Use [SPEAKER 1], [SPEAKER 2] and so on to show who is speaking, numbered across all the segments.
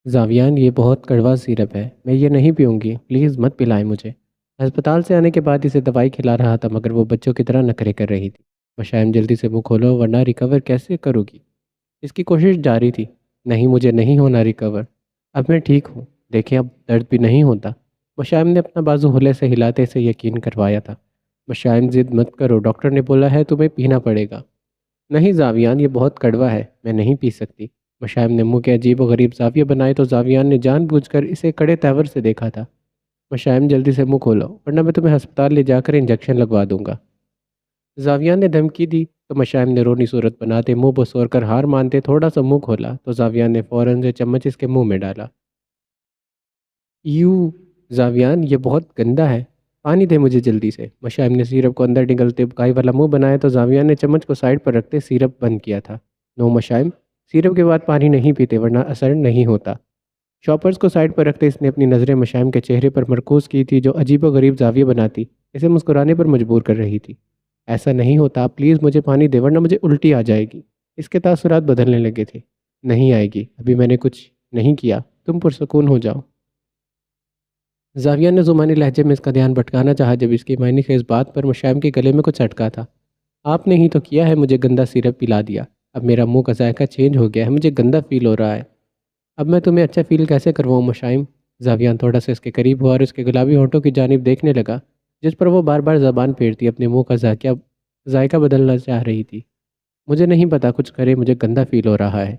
[SPEAKER 1] زاویان یہ بہت کڑوا سیرپ ہے، میں یہ نہیں پیوں گی، پلیز مت پلائیں مجھے۔ ہسپتال سے آنے کے بعد اسے دوائی کھلا رہا تھا مگر وہ بچوں کی طرح نخرے کر رہی تھی۔ مشائم جلدی سے منہ کھولو ورنہ ریکور کیسے کرو گی؟ اس کی کوشش جاری تھی۔ نہیں مجھے نہیں ہونا ریکور، اب میں ٹھیک ہوں، دیکھیں اب درد بھی نہیں ہوتا۔ مشائم نے اپنا بازو ہلے سے ہلاتے اسے یقین کروایا تھا۔ مشائم ضد مت کرو، ڈاکٹر نے بولا ہے تمہیں پینا پڑے گا۔ نہیں زاویان یہ بہت کڑوا ہے، میں نہیں پی سکتی۔ مشائم نے منہ کے عجیب و غریب زاویے بنائے تو زاویان نے جان بوجھ کر اسے کڑے تیور سے دیکھا تھا۔ مشائم جلدی سے منہ کھولو ورنہ میں تمہیں ہسپتال لے جا کر انجیکشن لگوا دوں گا۔ زاویان نے دھمکی دی تو مشائم نے رونی صورت بناتے منہ بسور کر ہار مانتے تھوڑا سا منہ کھولا تو زاویان نے فوراً سے چمچ اس کے منہ میں ڈالا۔ یو زاویان یہ بہت گندا ہے، پانی دے مجھے جلدی سے۔ مشائم نے سیرپ کو اندر نگلتے بکائی والا منہ بنایا تو زاویان نے چمچ کو سائڈ پر رکھتے سیرپ بند کیا تھا۔ نو مشائم، سیرپ کے بعد پانی نہیں پیتے ورنہ اثر نہیں ہوتا۔ شاپرز کو سائڈ پر رکھتے اس نے اپنی نظریں مشائم کے چہرے پر مرکوز کی تھی جو عجیب و غریب زاویے بناتی اسے مسکرانے پر مجبور کر رہی تھی۔ ایسا نہیں ہوتا، پلیز مجھے پانی دے ورنہ مجھے الٹی آ جائے گی۔ اس کے تاثرات بدلنے لگے تھے۔ نہیں آئے گی، ابھی میں نے کچھ نہیں کیا، تم پرسکون ہو جاؤ۔ زاویہ نے زمانی لہجے میں اس کا دھیان بھٹکانا چاہا جب اس کی معنی خیز بات پر مشائم کے گلے میں کچھ اٹکا تھا۔ آپ نے ہی تو کیا ہے، مجھے گندا سیرپ پلا دیا، اب میرا منہ کا ذائقہ چینج ہو گیا ہے، مجھے گندا فیل ہو رہا ہے۔ اب میں تمہیں اچھا فیل کیسے کرواؤں مشائم؟ زاویان تھوڑا سا اس کے قریب ہوا اور اس کے گلابی ہونٹوں کی جانب دیکھنے لگا جس پر وہ بار بار زبان پھیرتی اپنے منہ کا ذائقہ بدلنا چاہ رہی تھی۔ مجھے نہیں پتا، کچھ کرے، مجھے گندا فیل ہو رہا ہے۔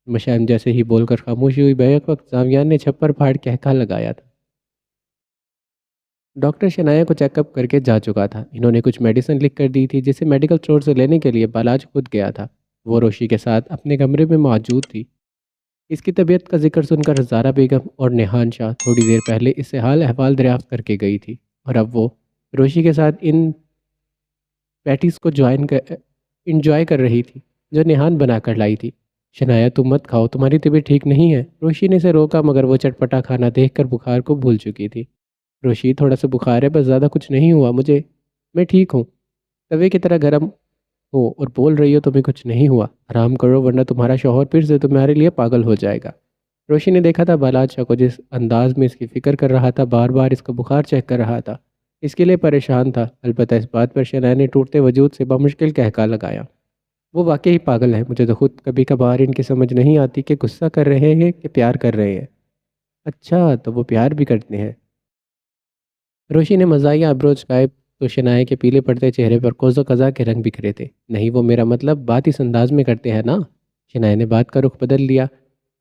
[SPEAKER 1] مشائم جیسے ہی بول کر خاموشی ہوئی بیک وقت زاویان نے چھپر پھاڑ کہکا لگایا تھا۔ ڈاکٹر شنایا کو چیک اپ کر کے جا چکا تھا۔ انہوں نے کچھ میڈیسن لکھ کر دی تھی جسے میڈیکل اسٹور سے لینے کے لیے بالاج خود گیا تھا۔ وہ روشی کے ساتھ اپنے کمرے میں موجود تھی۔ اس کی طبیعت کا ذکر سن کر زارا بیگم اور نیہان شاہ تھوڑی دیر پہلے اس سے حال احوال دریافت کر کے گئی تھی اور اب وہ روشی کے ساتھ ان پیٹیز کو انجوائے کر رہی تھی جو نیہان بنا کر لائی تھی۔ شنایا تم مت کھاؤ، تمہاری طبیعت ٹھیک نہیں ہے۔ روشی نے اسے روکا مگر وہ چٹپٹا کھانا دیکھ کر بخار کو بھول چکی تھی۔ روشی تھوڑا سا بخار ہے، بس زیادہ کچھ نہیں ہوا میں ٹھیک ہوں۔ توے کی طرح گرم ہو اور بول رہی ہو تمہیں کچھ نہیں ہوا، آرام کرو ورنہ تمہارا شوہر پھر سے تمہارے لیے پاگل ہو جائے گا۔ روشی نے دیکھا تھا بالاج شاہ کو جس انداز میں اس کی فکر کر رہا تھا، بار بار اس کا بخار چیک کر رہا تھا، اس کے لیے پریشان تھا۔ البتہ اس بات پر شنایا نے ٹوٹتے وجود سے بمشکل کہکا لگایا، وہ واقعی پاگل ہے، مجھے تو خود کبھی کبھار ان کی سمجھ نہیں آتی کہ غصہ کر رہے ہیں کہ پیار کر رہے ہیں۔ اچھا تو وہ پیار بھی کرتے ہیں؟ روشی نے مزاحیہ ابروچ چکائے تو شنایا کے پیلے پڑتے چہرے پر قوس و قزح کے رنگ بکھرے تھے۔ نہیں وہ میرا مطلب بات اس انداز میں کرتے ہیں نا؟ شنایا نے بات کا رخ بدل لیا۔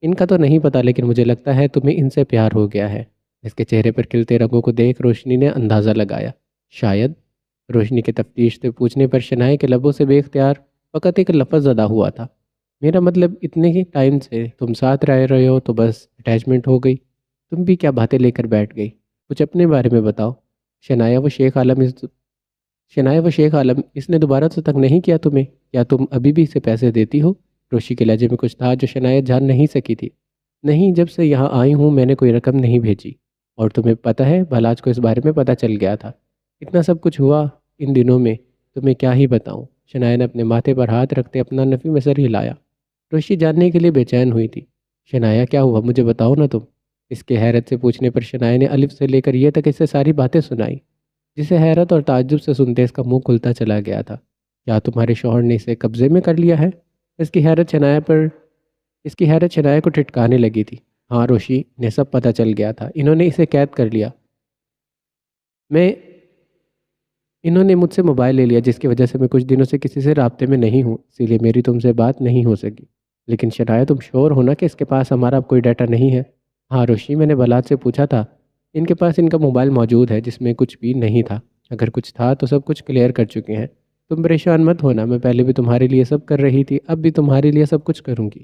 [SPEAKER 1] ان کا تو نہیں پتا لیکن مجھے لگتا ہے تمہیں ان سے پیار ہو گیا ہے۔ اس کے چہرے پر کھلتے رنگوں کو دیکھ روشنی نے اندازہ لگایا۔ شاید۔ روشنی کے تفتیش سے پوچھنے پر شنایا کے لبوں سے بے اختیار فقط ایک لفظ ادا ہوا تھا۔ میرا مطلب اتنے ہی ٹائم سے تم ساتھ رہے ہو تو بس اٹیچمنٹ ہو گئی؟ تم بھی کیا باتیں لے کر بیٹھ گئی؟ کچھ اپنے بارے میں بتاؤ۔ شنایا وہ شیخ عالم اس نے دوبارہ سے تنگ نہیں کیا تمہیں؟ کیا تم ابھی بھی اسے پیسے دیتی ہو؟ روشی کے لہجے میں کچھ تھا جو شنایا جان نہیں سکی تھی۔ نہیں، جب سے یہاں آئی ہوں میں نے کوئی رقم نہیں بھیجی، اور تمہیں پتہ ہے بالاج کو اس بارے میں پتہ چل گیا تھا۔ اتنا سب کچھ ہوا ان دنوں میں، تمہیں کیا ہی بتاؤں۔ شنایا نے اپنے ماتھے پر ہاتھ رکھتے اپنا نفی میں سر ہلایا۔ روشی جاننے کے لیے بے چین ہوئی تھی۔ شنایا کیا ہوا مجھے بتاؤ نا تم۔ اس کے حیرت سے پوچھنے پر شنایا نے الف سے لے کر یہ تک اسے ساری باتیں سنائی، جسے حیرت اور تعجب سے سنتے اس کا منہ کھلتا چلا گیا تھا۔ کیا تمہارے شوہر نے اسے قبضے میں کر لیا ہے؟ اس کی حیرت شنایا کو ٹھٹکانے لگی تھی۔ ہاں روشی نے سب پتہ چل گیا تھا، انہوں نے اسے قید کر لیا۔ انہوں نے مجھ سے موبائل لے لیا جس کی وجہ سے میں کچھ دنوں سے کسی سے رابطے میں نہیں ہوں، اسی لیے میری تم سے بات نہیں ہو سکی۔ لیکن شنایا تم شور ہو نا کہ اس کے پاس ہمارا اب کوئی ڈیٹا نہیں ہے؟ ہاں روشی، میں نے بلاد سے پوچھا تھا، ان کے پاس ان کا موبائل موجود ہے جس میں کچھ بھی نہیں تھا، اگر کچھ تھا تو سب کچھ کلیئر کر چکے ہیں۔ تم پریشان مت ہونا، میں پہلے بھی تمہارے لیے سب کر رہی تھی، اب بھی تمہارے لیے سب کچھ کروں گی۔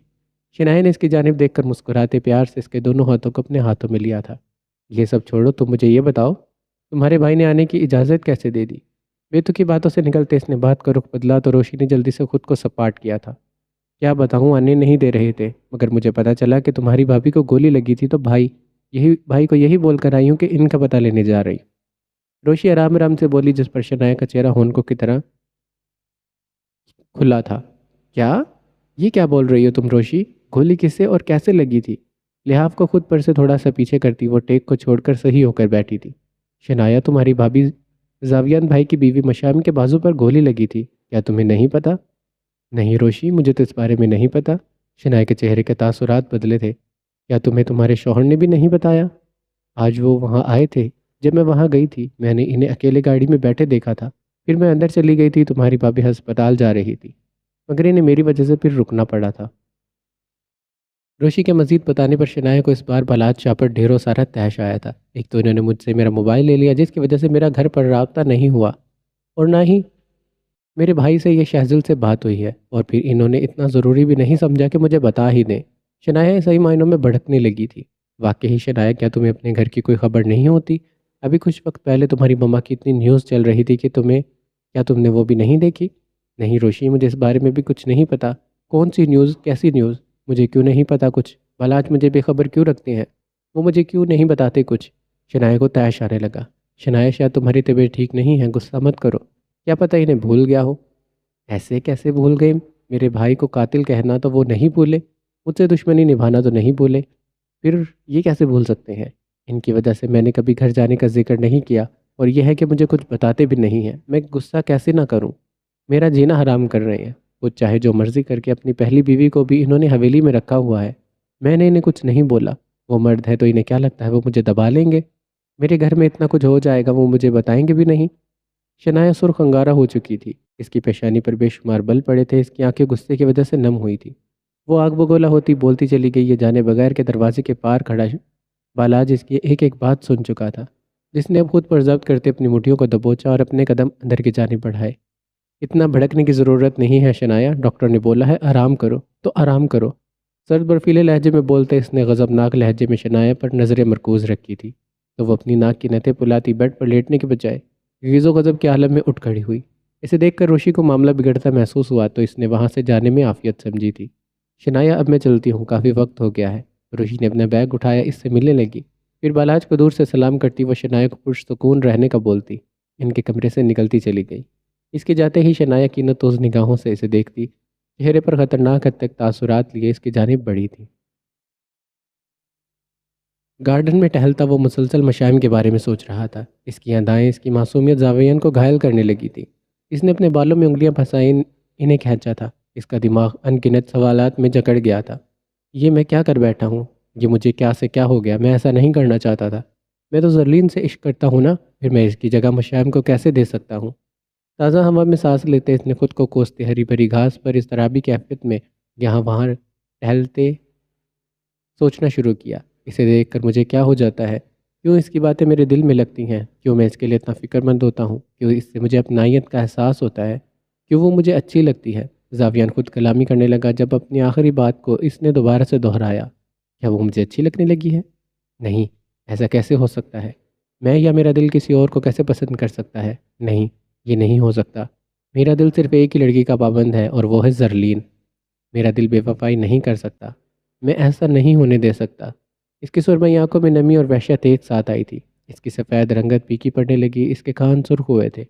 [SPEAKER 1] شنایا نے اس کی جانب دیکھ کر مسکراتے پیار سے اس کے دونوں ہاتھوں کو اپنے ہاتھوں میں لیا تھا۔ یہ سب چھوڑو، تم مجھے یہ بتاؤ تمہارے بھائی نے آنے کی اجازت کیسے دے دی؟ بیتو باتوں سے نکلتے اس نے بات کا رخ بدلا تو روشی نے جلدی سے خود کو سپاٹ کیا تھا۔ کیا بتاؤں، آنے نہیں دے رہے تھے، مگر مجھے پتا چلا کہ تمہاری بھابھی کو گولی لگی تھی تو بھائی کو یہی بول کر آئی ہوں کہ ان کا پتہ لینے جا رہی۔ روشی آرام آرام سے بولی جس پر شنایا کا چہرہ ہونکوں کی طرح کھلا تھا۔ کیا؟ یہ کیا بول رہی ہو تم روشی؟ گولی کس سے اور کیسے لگی تھی؟ لحاف کو خود پر سے تھوڑا سا پیچھے کرتی وہ ٹیک کو چھوڑ کر صحیح ہو کر بیٹھی تھی۔ شنایا، تمہاری بھابھی زاویان بھائی کی بیوی مشام کے بازو پر گولی لگی تھی، کیا تمہیں نہیں پتا؟ نہیں روشی، مجھے تو اس بارے میں نہیں پتا۔ شنایا کے چہرے کے تاثرات بدلے تھے۔ کیا تمہیں تمہارے شوہر نے بھی نہیں بتایا؟ آج وہ وہاں آئے تھے، جب میں وہاں گئی تھی میں نے انہیں اکیلے گاڑی میں بیٹھے دیکھا تھا، پھر میں اندر چلی گئی تھی، تمہاری بھابھی ہسپتال جا رہی تھی، مگر انہیں میری وجہ سے پھر رکنا پڑا تھا۔ روشی کے مزید بتانے پر شنایا کو اس بار بلاد شاہ پر ڈھیروں سارا تحش آیا تھا۔ ایک تو انہوں نے مجھ سے میرا موبائل لے لیا، جس کی وجہ سے میرا گھر پر رابطہ نہیں ہوا، اور نہ ہی میرے بھائی سے یہ شہزل سے بات ہوئی ہے، اور پھر انہوں نے اتنا ضروری بھی نہیں سمجھا کہ مجھے بتا ہی دیں۔ شنایا صحیح معنوں میں بھڑکنے لگی تھی۔ واقعی شنایا، کیا تمہیں اپنے گھر کی کوئی خبر نہیں ہوتی؟ ابھی کچھ وقت پہلے تمہاری مما کی اتنی نیوز چل رہی تھی کہ کیا تم نے وہ بھی نہیں دیکھی؟ نہیں روشی، مجھے اس بارے میں بھی کچھ نہیں پتا۔ کون سی نیوز؟ کیسی نیوز؟ مجھے کیوں نہیں پتا کچھ؟ بلاج مجھے بے خبر کیوں رکھتے ہیں؟ وہ مجھے کیوں نہیں بتاتے کچھ؟ شنایا کو طیش آنے لگا۔ شنایا، شاید تمہاری طبیعت ٹھیک نہیں ہے، غصہ مت کرو، کیا پتہ انہیں بھول گیا ہو۔ ایسے کیسے بھول گئے؟ میرے بھائی کو قاتل کہنا تو وہ نہیں بھولے، مجھ سے دشمنی نبھانا تو نہیں بھولے، پھر یہ کیسے بھول سکتے ہیں؟ ان کی وجہ سے میں نے کبھی گھر جانے کا ذکر نہیں کیا، اور یہ ہے کہ مجھے کچھ بتاتے بھی نہیں ہیں، میں غصہ کیسے نہ کروں؟ میرا جینا حرام کر رہے ہیں، وہ چاہے جو مرضی کر کے اپنی پہلی بیوی کو بھی انہوں نے حویلی میں رکھا ہوا ہے، میں نے انہیں کچھ نہیں بولا۔ وہ مرد ہے تو انہیں کیا لگتا ہے وہ مجھے دبا لیں گے؟ میرے گھر میں اتنا کچھ ہو جائے گا وہ مجھے بتائیں گے بھی نہیں؟ شنایا سرخ انگارہ ہو چکی تھی، اس کی پیشانی پر بے شمار بل پڑے تھے، اس کی آنکھیں غصے کی وجہ سے نم ہوئی تھی۔ وہ آگ بگولا ہوتی بولتی چلی گئی، یہ جانے بغیر کے دروازے کے پار کھڑا بالاج اس کی ایک ایک بات سن چکا تھا، جس نے اب خود پر ضبط کرتے اپنی مٹھیوں کو دبوچا اور اپنے قدم اندر کی جانب بڑھائے۔ اتنا بھڑکنے کی ضرورت نہیں ہے شنایا، ڈاکٹر نے بولا ہے آرام کرو تو آرام کرو۔ سرد برفیلے لہجے میں بولتے اس نے غضبناک لہجے میں شنایا پر نظریں مرکوز رکھی تھی، تو وہ اپنی ناک کی نتیں پلاتی بیڈ پر لیٹنے کے بجائے غیظ و غضب کے عالم میں اٹھ کھڑی ہوئی۔ اسے دیکھ کر روشی کو معاملہ بگڑتا محسوس ہوا تو اس نے وہاں سے جانے میں عافیت سمجھی تھی۔ شنایا، اب میں چلتی ہوں، کافی وقت ہو گیا ہے۔ روشی نے اپنا بیگ اٹھایا، اس سے ملنے لگی، پھر بالاج کو دور سے سلام کرتی وہ شنایا کو پرسکون رہنے کا بولتی ان کے کمرے سے نکلتی چلی گئی۔ اس کے جاتے ہی شنایا کینہ توز نگاہوں سے اسے دیکھتی، چہرے پر خطرناک حد تک تاثرات لیے اس کی جانب بڑھی تھی۔ گارڈن میں ٹہلتا وہ مسلسل مشائم کے بارے میں سوچ رہا تھا۔ اس کی ادائیں اس کی معصومیت زاویان کو گھائل کرنے لگی تھی۔ اس نے اپنے بالوں میں انگلیاں پھنسائیں، انہیں کھینچا تھا۔ اس کا دماغ ان گنت سوالات میں جکڑ گیا تھا۔ یہ میں کیا کر بیٹھا ہوں؟ یہ مجھے کیا سے کیا ہو گیا؟ میں ایسا نہیں کرنا چاہتا تھا، میں تو زرلین سے عشق کرتا ہوں نا، پھر میں اس کی جگہ مشائم کو کیسے دے سکتا ہوں؟ تازہ ہوا میں سانس لیتے اس نے خود کو کوستے ہری بھری گھاس پر اضطرابی کیفیت میں یہاں وہاں ٹہلتے سوچنا شروع کیا، اسے دیکھ کر مجھے کیا ہو جاتا ہے؟ کیوں اس کی باتیں میرے دل میں لگتی ہیں؟ کیوں میں اس کے لیے اتنا فکر مند ہوتا ہوں؟ کیوں اس سے مجھے اپنائیت کا احساس ہوتا ہے؟ کیوں وہ مجھے اچھی لگتی ہے؟ زاویان خود کلامی کرنے لگا جب اپنی آخری بات کو اس نے دوبارہ سے دہرایا۔ کیا وہ مجھے اچھی لگنے لگی ہے؟ نہیں، ایسا کیسے ہو سکتا ہے؟ میں یا میرا دل کسی اور کو کیسے پسند کر سکتا ہے؟ نہیں، یہ نہیں ہو سکتا۔ میرا دل صرف ایک ہی لڑکی کا پابند ہے، اور وہ ہے زرلین۔ میرا دل بے وفائی نہیں کر سکتا، میں ایسا نہیں ہونے دے سکتا۔ اس کی سرمئی آنکھوں میں نمی اور وحشت ایک ساتھ آئی تھی، اس کی سفید رنگت پھیکی پڑنے لگی، اس کے کان سرخ ہوئے تھے۔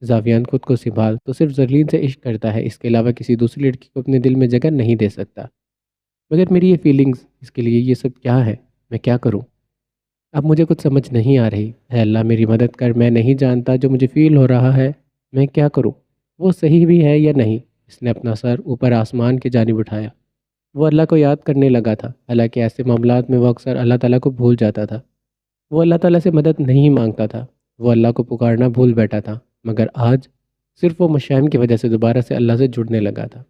[SPEAKER 1] زاویان خود کو سنبھال، تو صرف زرلین سے عشق کرتا ہے، اس کے علاوہ کسی دوسری لڑکی کو اپنے دل میں جگہ نہیں دے سکتا۔ مگر میری یہ فیلنگز، اس کے لیے یہ سب کیا ہے؟ میں کیا کروں؟ اب مجھے کچھ سمجھ نہیں آ رہی۔ اے اللہ میری مدد کر، میں نہیں جانتا جو مجھے فیل ہو رہا ہے، میں کیا کروں؟ وہ صحیح بھی ہے یا نہیں؟ اس نے اپنا سر اوپر آسمان کی جانب اٹھایا۔ وہ اللہ کو یاد کرنے لگا تھا، حالانکہ ایسے معاملات میں وہ اکثر اللہ تعالیٰ کو بھول جاتا تھا۔ وہ اللہ تعالیٰ سے مدد نہیں مانگتا تھا، وہ اللہ کو پکارنا بھول بیٹھا تھا، مگر آج صرف وہ مشائم کی وجہ سے دوبارہ سے اللہ سے جڑنے لگا تھا،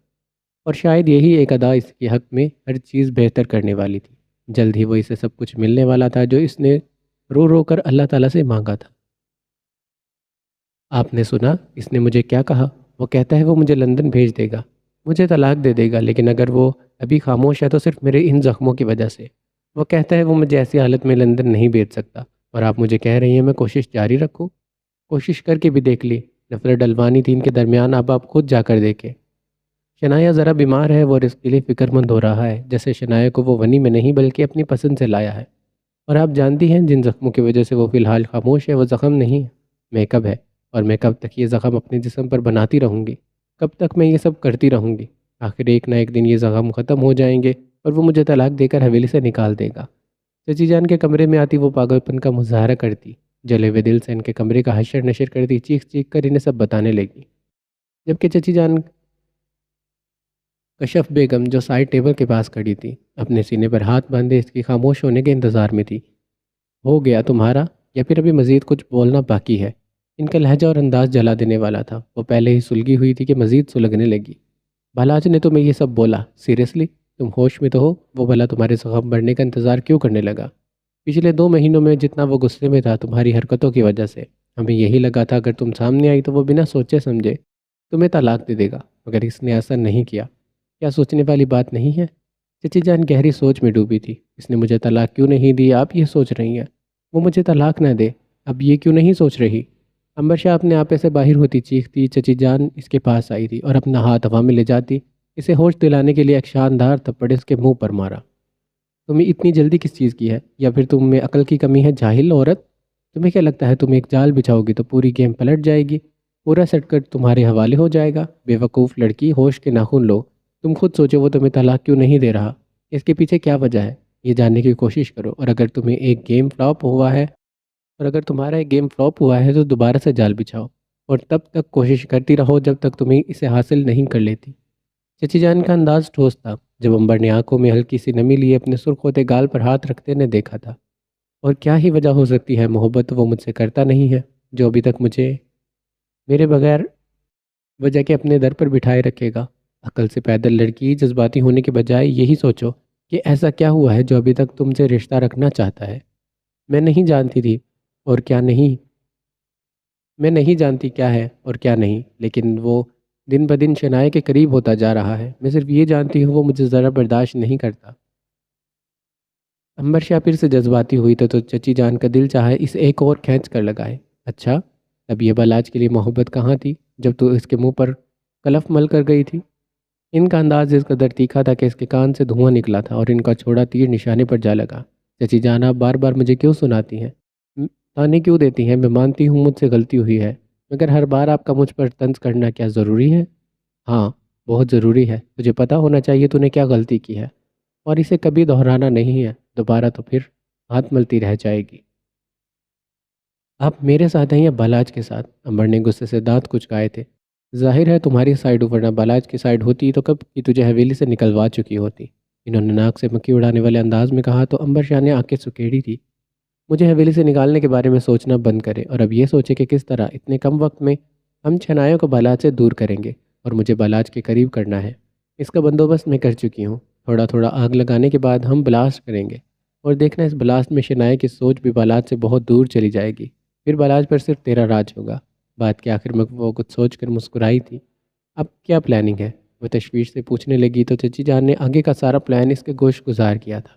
[SPEAKER 1] اور شاید یہی ایک ادا اس کے حق میں ہر چیز بہتر کرنے والی تھی۔ جلد ہی وہ اسے سب کچھ ملنے والا تھا جو اس نے رو رو کر اللہ تعالیٰ سے مانگا تھا۔ آپ نے سنا اس نے مجھے کیا کہا؟ وہ کہتا ہے وہ مجھے لندن بھیج دے گا، مجھے طلاق دے دے گا، لیکن اگر وہ ابھی خاموش ہے تو صرف میرے ان زخموں کی وجہ سے۔ وہ کہتا ہے وہ مجھے ایسی حالت میں لندن نہیں بھیج سکتا، اور آپ مجھے کہہ رہی ہیں میں کوشش جاری رکھوں؟ کوشش کر کے بھی دیکھ لی، نفرت ڈلوانی تھی ان کے درمیان، اب آپ خود جا کر دیکھیں۔ شنایا ذرا بیمار ہے، وہ اس کے لیے فکر مند ہو رہا ہے، جیسے شنایا کو وہ ونی میں نہیں بلکہ اپنی پسند سے لایا ہے، اور آپ جانتی ہیں جن زخموں کی وجہ سے وہ فی الحال خاموش ہے وہ زخم نہیں ہے، میک اپ ہے، اور میں کب تک یہ زخم اپنے جسم پر بناتی رہوں گی؟ کب تک میں یہ سب کرتی رہوں گی؟ آخر ایک نہ ایک دن یہ زخم ختم ہو جائیں گے، اور وہ مجھے طلاق دے کر حویلی سے نکال دے گا۔ چچی جان کے کمرے میں آتی وہ پاگل پن کا مظاہرہ کرتی، جلے ہوئے دل سے ان کے کمرے کا حشر نشر کرتی، چیخ چیخ کر انہیں سب بتانے لگی، جبکہ چچی جان کشف بیگم جو سائڈ ٹیبل کے پاس کھڑی تھی اپنے سینے پر ہاتھ باندھے اس کی خاموش ہونے کے انتظار میں تھی۔ ہو گیا تمہارا، یا پھر ابھی مزید کچھ بولنا باقی ہے؟ ان کا لہجہ اور انداز جلا دینے والا تھا، وہ پہلے ہی سلگی ہوئی تھی کہ مزید سلگنے لگی۔ بھلاج نے تمہیں یہ سب بولا؟ سیریسلی تم ہوش میں تو ہو؟ وہ بھلا تمہارے زخم بڑھنے کا انتظار کیوں کرنے لگا؟ پچھلے 2 مہینوں میں جتنا وہ غصے میں تھا تمہاری حرکتوں کی وجہ سے، ہمیں یہی لگا تھا اگر تم سامنے آئی تو وہ بنا سوچے سمجھے تمہیں طلاق دے دے گا، مگر اس نے ایسا نہیں کیا۔ کیا سوچنے والی بات نہیں ہے؟ چچی جان گہری سوچ میں ڈوبی تھی۔ اس نے مجھے طلاق کیوں نہیں دی، آپ یہ سوچ رہی ہیں؟ وہ مجھے طلاق نہ دے، اب یہ کیوں نہیں سوچ رہی؟ امبر شاہ اپنے آپے سے باہر ہوتی چیختی چچی جان اس کے پاس آئی تھی اور اپنا ہاتھ ہوا میں لے جاتی اسے ہوش دلانے کے لیے ایک شاندار تھپڑ اس کے منہ پر مارا۔ تمہیں اتنی جلدی کس چیز کی ہے؟ یا پھر تم میں عقل کی کمی ہے جاہل عورت؟ تمہیں کیا لگتا ہے تم ایک جال بچھاؤ گی تو پوری گیم پلٹ جائے گی، پورا سیٹ کٹ تمہارے حوالے ہو جائے گا؟ بے وقوف لڑکی، ہوش کے ناخن لو۔ تم خود سوچو وہ تمہیں طلاق کیوں نہیں دے رہا، اس کے پیچھے کیا وجہ ہے، یہ جاننے کی کوشش کرو، اور اگر تمہیں ایک گیم فلاپ ہوا ہے اور اگر تمہارا ایک گیم فلاپ ہوا ہے تو دوبارہ سے جال بچھاؤ اور تب تک کوشش کرتی رہو جب تک تمہیں اسے حاصل نہیں کر لیتی۔ چچی جان کا انداز ٹھوس تھا جب امبر نے آنکھوں میں ہلکی سی نمی لیے اپنے سرخ ہوتے گال پر ہاتھ رکھتے نے دیکھا تھا۔ اور کیا ہی وجہ ہو سکتی ہے، محبت وہ مجھ سے کرتا نہیں ہے جو ابھی تک مجھے میرے بغیر وجہ کے اپنے در پر بٹھائے رکھے گا۔ عقل سے پیدل لڑکی، جذباتی ہونے کے بجائے یہی سوچو کہ ایسا کیا ہوا ہے جو ابھی تک تم سے رشتہ رکھنا چاہتا ہے۔ میں نہیں جانتی تھی اور کیا نہیں میں نہیں جانتی کیا ہے اور کیا نہیں، لیکن وہ دن بدن شنائے کے قریب ہوتا جا رہا ہے۔ میں صرف یہ جانتی ہوں وہ مجھے ذرا برداشت نہیں کرتا۔ امبر شاہ پھر سے جذباتی ہوئی تو چچی جان کا دل چاہے اسے ایک اور کھینچ کر لگائے۔ اچھا، اب یہ بلاج کے لیے محبت کہاں تھی جب تو اس کے منہ پر کلف مل کر گئی تھی؟ ان کا انداز اس قدر تیکھا تھا کہ اس کے کان سے دھواں نکلا تھا اور ان کا چھوڑا تیر نشانے پر جا لگا۔ چچی جان آپ بار بار مجھے کیوں سناتی ہیں، تانے کیوں دیتی ہیں؟ میں مانتی ہوں مجھ سے غلطی ہوئی ہے، مگر ہر بار آپ کا مجھ پر طنز کرنا کیا ضروری ہے؟ ہاں، بہت ضروری ہے، تجھے پتہ ہونا چاہیے تو نے کیا غلطی کی ہے، اور اسے کبھی دہرانا نہیں ہے دوبارہ، تو پھر ہاتھ ملتی رہ جائے گی۔ آپ میرے ساتھ ہیں یا بلاج کے ساتھ؟ امبر نے غصے سے دانت کچکائے تھے۔ ظاہر ہے تمہاری سائیڈ، ورنہ بلاج کی سائیڈ ہوتی تو کب کی تجھے حویلی سے نکلوا چکی ہوتی۔ انہوں نے ناک سے مکھی اڑانے والے انداز میں کہا تو امبر شاہ نے آنکھیں سکیڑی تھی۔ مجھے حویلی سے نکالنے کے بارے میں سوچنا بند کرے اور اب یہ سوچے کہ کس طرح اتنے کم وقت میں ہم چھنایوں کو بلاج سے دور کریں گے، اور مجھے بلاج کے قریب کرنا ہے۔ اس کا بندوبست میں کر چکی ہوں۔ تھوڑا تھوڑا آگ لگانے کے بعد ہم بلاسٹ کریں گے، اور دیکھنا اس بلاسٹ میں شنائی کی سوچ بھی بلاج سے بہت دور چلی جائے گی، پھر بلاج پر صرف تیرا راج ہوگا۔ بات کے آخر میں وہ کچھ سوچ کر مسکرائی تھی۔ اب کیا پلاننگ ہے؟ وہ تشویش سے پوچھنے لگی تو چچی جان نے آگے کا سارا پلان اس کے گوش گزار کیا تھا۔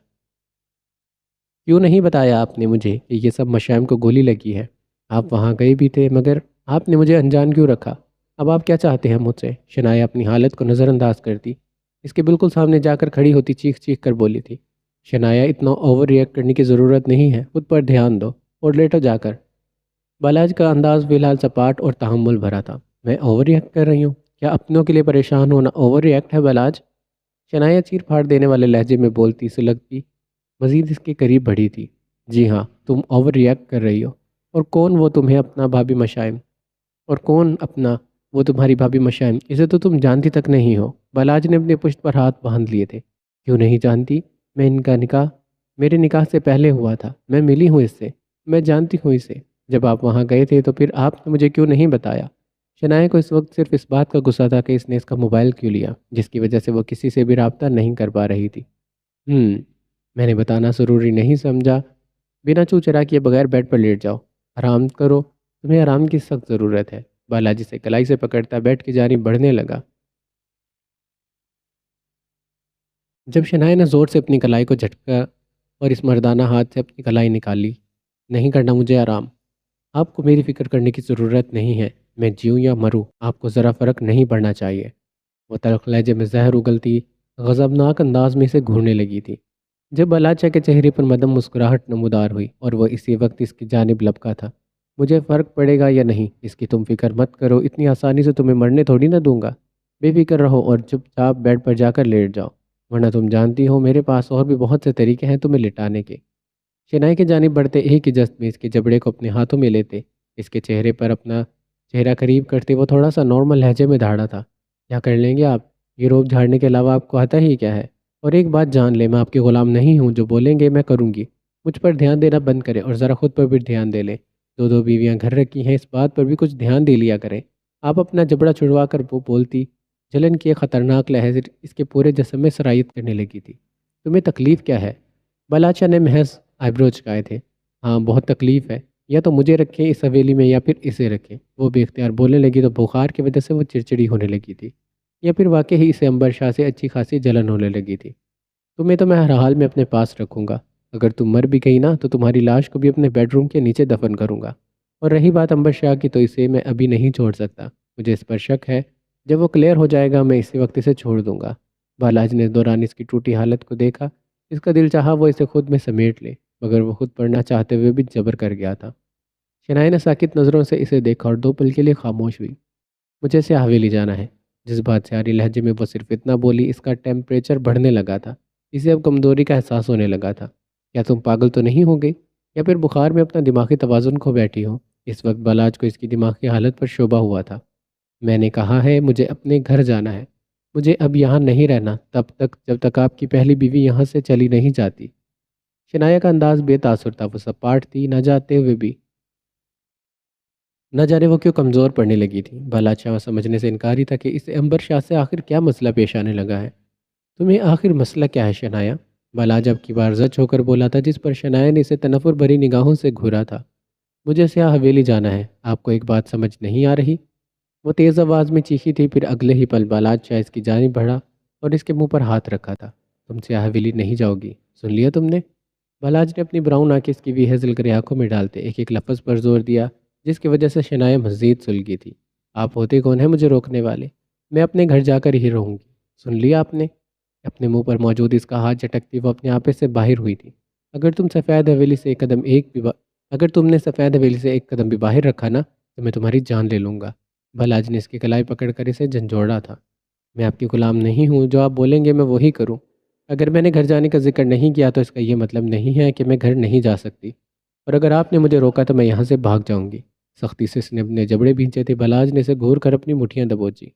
[SPEAKER 1] کیوں نہیں بتایا آپ نے مجھے کہ یہ سب مشائم کو گولی لگی ہے؟ آپ وہاں گئے بھی تھے مگر آپ نے مجھے انجان کیوں رکھا؟ اب آپ کیا چاہتے ہیں مجھ سے؟ شنایا اپنی حالت کو نظر انداز کرتی اس کے بالکل سامنے جا کر کھڑی ہوتی چیخ چیخ کر بولی تھی، شنایا اتنا اوور ریئیکٹ کرنے کی ضرورت نہیں ہے، خود پر دھیان دو اور لیٹو جا کر۔ بالاج کا انداز فی الحال سپاٹ اور تحمل بھرا تھا۔ میں اوور ریئیکٹ کر رہی ہوں؟ کیا اپنوں کے لیے پریشان ہونا اوور ریئیکٹ ہے بالاج؟ شنایا چیر پھاڑ دینے والے لہجے میں بولتی سلگتی مزید اس کے قریب بڑھی تھی۔ جی ہاں، تم اوور ریئیکٹ کر رہی ہو، اور کون وہ تمہیں اپنا بھابھی مشائم؟ اور کون اپنا وہ تمہاری بھابھی مشائم؟ اسے تو تم جانتی تک نہیں ہو۔ بالاج نے اپنے پشت پر ہاتھ باندھ لیے تھے۔ کیوں نہیں جانتی؟ میں ان کا نکاح میرے نکاح سے پہلے ہوا تھا، میں ملی ہوں اس سے، میں جانتی ہوں اسے۔ جب آپ وہاں گئے تھے تو پھر آپ نے مجھے کیوں نہیں بتایا؟ شنایا کو اس وقت صرف اس بات کا غصہ تھا کہ اس نے اس کا موبائل کیوں لیا، جس کی وجہ سے وہ کسی سے بھی رابطہ نہیں کر پا رہی تھی۔ میں نے بتانا ضروری نہیں سمجھا، بنا چو چرا کیے بغیر بیڈ پر لیٹ جاؤ، آرام کرو، تمہیں آرام کی سخت ضرورت ہے۔ بالاجی سے کلائی سے پکڑتا بیڈ کی جانب بڑھنے لگا۔ جب شنایا نے زور سے اپنی کلائی کو جھٹکا اور اس مردانہ ہاتھ سے اپنی کلائی نکالی، نہیں کرنا مجھے آرام، آپ کو میری فکر کرنے کی ضرورت نہیں ہے، میں جیوں یا مروں آپ کو ذرا فرق نہیں پڑنا چاہیے۔ وہ تلخ لہجے میں زہر اگلتی غضبناک انداز میں سے گھورنے لگی تھی۔ جب بالاچا کے چہرے پر مدم مسکراہٹ نمودار ہوئی اور وہ اسی وقت اس کی جانب لپکا تھا۔ مجھے فرق پڑے گا یا نہیں اس کی تم فکر مت کرو، اتنی آسانی سے تمہیں مرنے تھوڑی نہ دوں گا، بے فکر رہو اور چپ چاپ بیڈ پر جا کر لیٹ جاؤ۔ ورنہ تم جانتی ہو میرے پاس اور بھی بہت سے طریقے ہیں تمہیں لٹانے کے۔ شنائی کی جانب بڑھتے ایک ہی جست میں اس کے جبڑے کو اپنے ہاتھوں میں لیتے اس کے چہرے پر اپنا چہرہ قریب کرتے وہ تھوڑا سا نارمل لہجے میں دھاڑا تھا۔ کیا کر لیں گے آپ؟ یہ روب جھاڑنے کے علاوہ آپ کو آتا ہی کیا ہے؟ اور ایک بات جان لے، میں آپ کے غلام نہیں ہوں، جو بولیں گے میں کروں گی۔ مجھ پر دھیان دینا بند کریں اور ذرا خود پر بھی دھیان دے لیں۔ دو دو بیویاں گھر رکھی ہیں، اس بات پر بھی کچھ دھیان دے لیا کریں۔ آپ اپنا جبڑا چھڑوا کر وہ بولتی، جلن کی ایک خطرناک لہر اس کے پورے جسم میں سرایت کرنے لگی تھی۔ تمہیں تکلیف کیا ہے؟ بلاچا نے محض آئیبرو چکائے تھے۔ ہاں بہت تکلیف ہے، یا تو مجھے رکھیں اس حویلی میں یا پھر اسے رکھیں۔ وہ بے اختیار بولنے لگی تو بخار کی وجہ سے وہ چڑچڑی ہونے لگی تھی، یا پھر واقعی اسے عنبر شاہ سے اچھی خاصی جلن ہونے لگی تھی۔ تمہیں تو میں ہر حال میں اپنے پاس رکھوں گا۔ اگر تم مر بھی گئی نا تو تمہاری لاش کو بھی اپنے بیڈ روم کے نیچے دفن کروں گا۔ اور رہی بات عنبر شاہ کی، تو اسے میں ابھی نہیں چھوڑ سکتا۔ مجھے اس پر شک ہے، جب وہ کلیئر ہو جائے گا میں اسی وقت اسے چھوڑ دوں گا۔ بالاج نے دوران اس کی ٹوٹی حالت کو دیکھا۔ اس کا دل چاہا وہ اسے خود میں سمیٹ لے، مگر وہ خود پڑھنا چاہتے ہوئے بھی جبر کر گیا تھا۔ شنائی نے ساکت نظروں سے اسے دیکھا اور دو پل کے لیے خاموش ہوئی۔ مجھے اسے حویلی جانا ہے۔ جس بات سے آری لہجے میں وہ صرف اتنا بولی، اس کا ٹیمپریچر بڑھنے لگا تھا۔ اسے اب کمزوری کا احساس ہونے لگا تھا۔ کیا تم پاگل تو نہیں ہو گئی، یا پھر بخار میں اپنا دماغی توازن کھو بیٹھی ہو؟ اس وقت بالاج کو اس کی دماغی حالت پر شبہ ہوا تھا۔ میں نے کہا ہے مجھے اپنے گھر جانا ہے۔ مجھے اب یہاں نہیں رہنا تب تک جب تک آپ کی پہلی بیوی یہاں سے چلی نہیں جاتی۔ شنایا کا انداز بے تاثر تھا، وہ سپاٹ تھی، نہ جاتے ہوئے بھی نہ جانے وہ کیوں کمزور پڑنے لگی تھی۔ بالاچا سمجھنے سے انکاری تھا کہ اسے عنبر شاہ سے آخر کیا مسئلہ پیش آنے لگا ہے۔ تمہیں آخر مسئلہ کیا ہے شنایا؟ بالاج اب کی بار زچ ہو کر بولا تھا، جس پر شنایا نے اسے تنفر بھری نگاہوں سے گھورا تھا۔ مجھے سیاہ حویلی جانا ہے، آپ کو ایک بات سمجھ نہیں آ رہی؟ وہ تیز آواز میں چیخی تھی، پھر اگلے ہی پل بالاج شاہ اس کی جانب بڑھا اور اس کے منہ پر ہاتھ رکھا تھا۔ تم سیاہ حویلی نہیں جاؤ گی، سن لیا تم نے؟ بالاج نے اپنی براؤن آنکھیں اس کی وی ہیزل گرے آنکھوں میں ڈالتے ایک ایک لفظ پر زور دیا، جس کی وجہ سے شنایا مزید سلگی تھی۔ آپ ہوتے کون ہیں مجھے روکنے والے؟ میں اپنے گھر جا کر ہی رہوں گی، سن لیا آپ نے؟ اپنے منہ پر موجود اس کا ہاتھ جھٹکتی وہ اپنے آپے سے باہر ہوئی تھی۔ اگر تم سفید حویلی سے اگر تم نے سفید حویلی سے ایک قدم بھی باہر رکھا نا تو میں تمہاری جان لے لوں گا۔ بالاج نے اس کی کلائی پکڑ کر اسے جھنجھوڑا تھا۔ میں آپ کی غلام نہیں ہوں، جو آپ بولیں گے میں وہی کروں۔ اگر میں نے گھر جانے کا ذکر نہیں کیا تو اس کا یہ مطلب نہیں ہے کہ میں گھر نہیں جا سکتی، اور اگر آپ نے مجھے روکا تو میں یہاں سے بھاگ جاؤں گی۔ سختی سے اس نے اپنے جبڑے بھینچے تھے۔ بالاج نے اسے گھور کر اپنی مٹھیاں دبوچی۔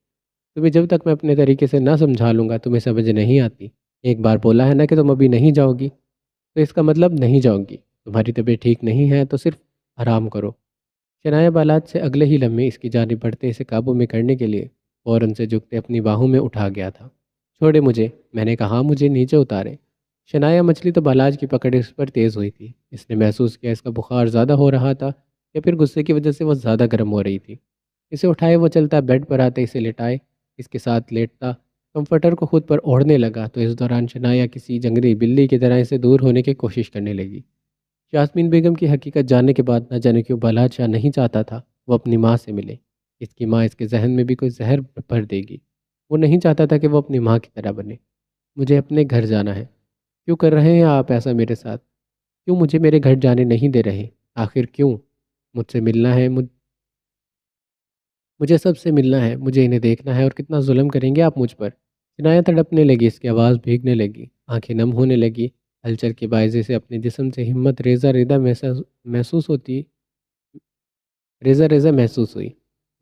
[SPEAKER 1] تمہیں جب تک میں اپنے طریقے سے نہ سمجھا لوں گا تمہیں سمجھ نہیں آتی۔ ایک بار بولا ہے نا کہ تم ابھی نہیں جاؤ گی، تو اس کا مطلب نہیں جاؤ گی۔ تمہاری طبیعت ٹھیک نہیں ہے تو صرف آرام کرو۔ شنایا بالاج سے اگلے ہی لمحے اس کی جانب بڑھتے اسے قابو میں کرنے کے لیے فوراً سے جھکتے اپنی باہوں میں اٹھا گیا تھا۔ چھوڑے مجھے، میں نے کہا مجھے نیچے اتارے۔ شنایا مچھلی تو بالاج کی پکڑ اس پر تیز ہوئی تھی۔ اس نے محسوس کیا اس کا بخار زیادہ ہو رہا تھا، یا پھر غصے کی وجہ سے وہ زیادہ گرم ہو رہی تھی۔ اسے اٹھائے وہ چلتا، بیڈ پر آتے اسے لٹائے، اس کے ساتھ لیٹتا، کمفرٹر کو خود پر اوڑھنے لگا تو اس دوران شنایا کسی جنگلی بلی کی طرح اسے دور ہونے کی کوشش کرنے لگی۔ یاسمین بیگم کی حقیقت جاننے کے بعد نہ جانے کیوں بالاج شاہ نہیں چاہتا تھا وہ اپنی ماں سے ملے۔ اس کی ماں اس کے ذہن میں بھی کوئی زہر بھر دے گی۔ وہ نہیں چاہتا تھا کہ وہ اپنی ماں کی طرح بنے۔ مجھے اپنے گھر جانا ہے۔ کیوں کر رہے ہیں آپ ایسا میرے ساتھ؟ کیوں مجھے میرے گھر جانے نہیں دے رہے؟ آخر کیوں؟ مجھ سے ملنا ہے، مجھے سب سے ملنا ہے، مجھے انہیں دیکھنا ہے، اور کتنا ظلم کریں گے آپ مجھ پر؟ کنایا تڑپنے لگی، اس کی آواز بھیگنے لگی، آنکھیں نم ہونے لگی۔ ہلچل کے باعث سے اپنے جسم سے ہمت ریزہ ریزہ محسوس ہوئی۔